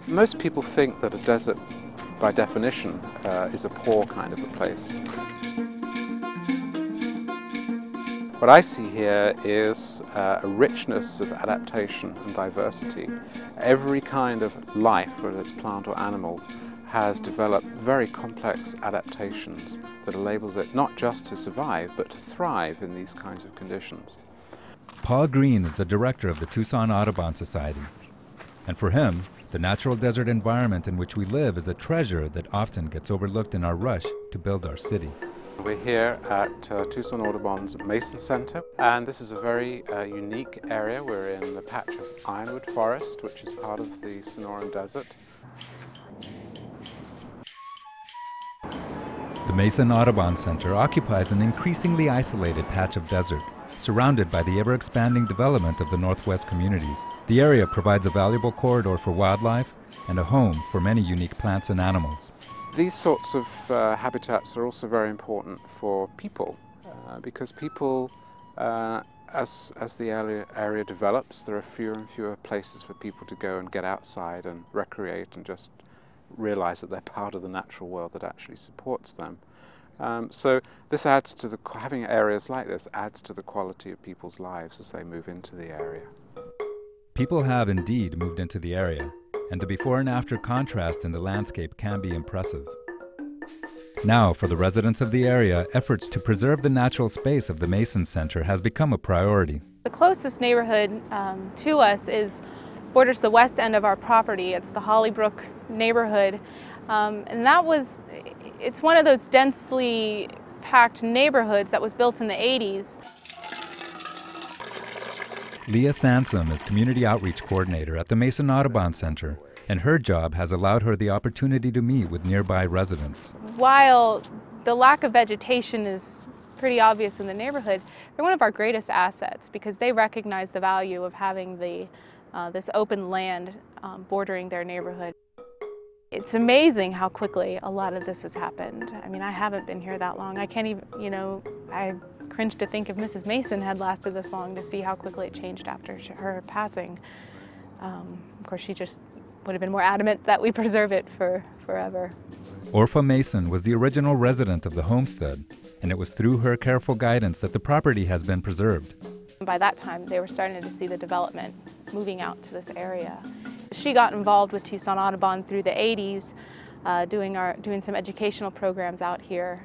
Most people think that a desert, by definition, is a poor kind of a place. What I see here is a richness of adaptation and diversity. Every kind of life, whether it's plant or animal, has developed very complex adaptations that enables it not just to survive, but to thrive in these kinds of conditions. Paul Green is the director of the Tucson Audubon Society. And for him, the natural desert environment in which we live is a treasure that often gets overlooked in our rush to build our city. We're here at Tucson Audubon's Mason Center, and this is a very unique area. We're in the patch of ironwood forest, which is part of the Sonoran Desert. The Mason Audubon Center occupies an increasingly isolated patch of desert, surrounded by the ever-expanding development of the Northwest communities. The area provides a valuable corridor for wildlife and a home for many unique plants and animals. These sorts of habitats are also very important for people because people, as the area develops, there are fewer and fewer places for people to go and get outside and recreate and just realize that they're part of the natural world that actually supports them. So this adds to having areas like this adds to the quality of people's lives as they move into the area. People have indeed moved into the area, and the before and after contrast in the landscape can be impressive. Now, for the residents of the area, efforts to preserve the natural space of the Mason Center has become a priority. The closest neighborhood to us borders the west end of our property. It's the Hollybrook neighborhood, and it's one of those densely packed neighborhoods that was built in the 80s. Leah Sansom is Community Outreach Coordinator at the Mason Audubon Center, and her job has allowed her the opportunity to meet with nearby residents. While the lack of vegetation is pretty obvious in the neighborhood, they're one of our greatest assets because they recognize the value of having this open land bordering their neighborhood. It's amazing how quickly a lot of this has happened. I mean, I haven't been here that long. I can't even, I cringe to think if Mrs. Mason had lasted this long to see how quickly it changed after her passing. Of course, she just would have been more adamant that we preserve it for forever. Orpha Mason was the original resident of the homestead, and it was through her careful guidance that the property has been preserved. By that time, they were starting to see the development moving out to this area. She got involved with Tucson Audubon through the 80s, doing some educational programs out here.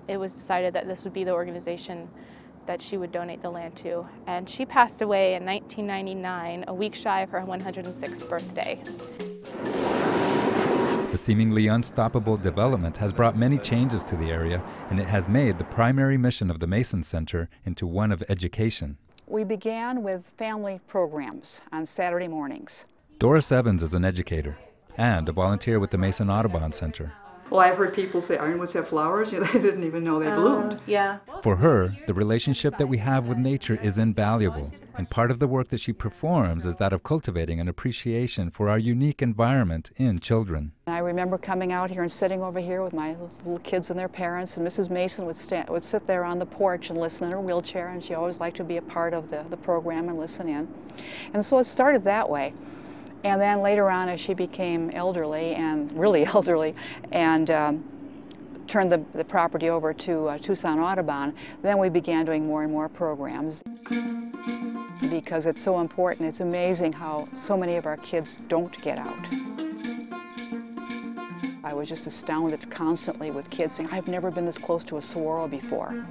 It was decided that this would be the organization that she would donate the land to. And she passed away in 1999, a week shy of her 106th birthday. The seemingly unstoppable development has brought many changes to the area, and it has made the primary mission of the Mason Center into one of education. We began with family programs on Saturday mornings. Doris Evans is an educator and a volunteer with the Mason Audubon Center. Well, I've heard people say ironwoods have flowers. They didn't even know they bloomed. Yeah. For her, the relationship that we have with nature is invaluable, and part of the work that she performs is that of cultivating an appreciation for our unique environment in children. I remember coming out here and sitting over here with my little kids and their parents, and Mrs. Mason would sit there on the porch and listen in her wheelchair, and she always liked to be a part of the program and listen in. And so it started that way. And then later on, as she became elderly, and really elderly, and turned the property over to Tucson Audubon, then we began doing more and more programs. Because it's so important, it's amazing how so many of our kids don't get out. I was just astounded constantly with kids saying, I've never been this close to a saguaro before.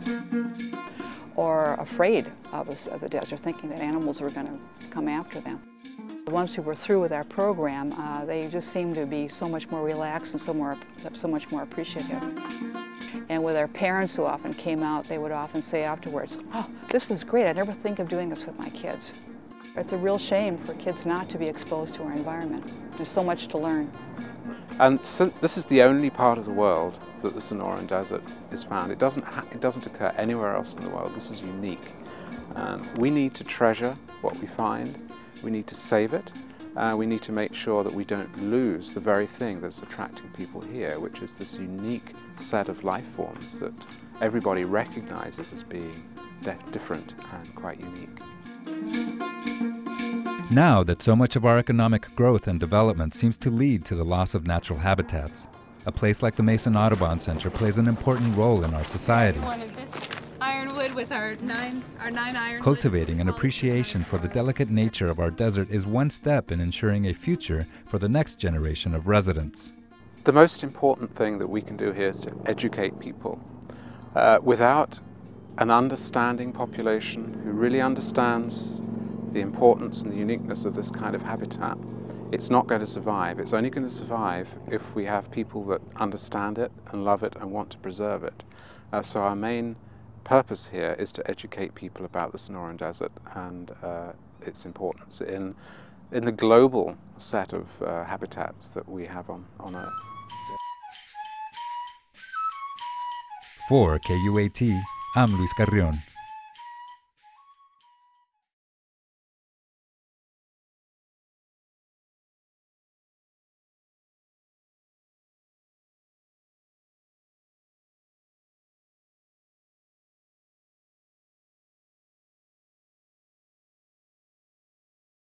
Or afraid of the desert, thinking that animals were going to come after them. Once we were through with our program, they just seemed to be so much more relaxed and so much more appreciative. And with our parents who often came out, they would often say afterwards, oh, this was great, I never think of doing this with my kids. It's a real shame for kids not to be exposed to our environment. There's so much to learn. And so this is the only part of the world that the Sonoran Desert is found. It doesn't occur anywhere else in the world. This is unique. We need to treasure what we find. We need to save it. We need to make sure that we don't lose the very thing that's attracting people here, which is this unique set of life forms that everybody recognizes as being different and quite unique. Now that so much of our economic growth and development seems to lead to the loss of natural habitats, a place like the Tucson Audubon Center plays an important role in our society. Wanted this ironwood with our nine ironwood. Cultivating an appreciation for the delicate nature of our desert is one step in ensuring a future for the next generation of residents. The most important thing that we can do here is to educate people. Without an understanding population who really understands the importance and the uniqueness of this kind of habitat, it's not going to survive. It's only going to survive if we have people that understand it and love it and want to preserve it. So our main purpose here is to educate people about the Sonoran Desert and its importance in the global set of habitats that we have on Earth. For KUAT, I'm Luis Carrion.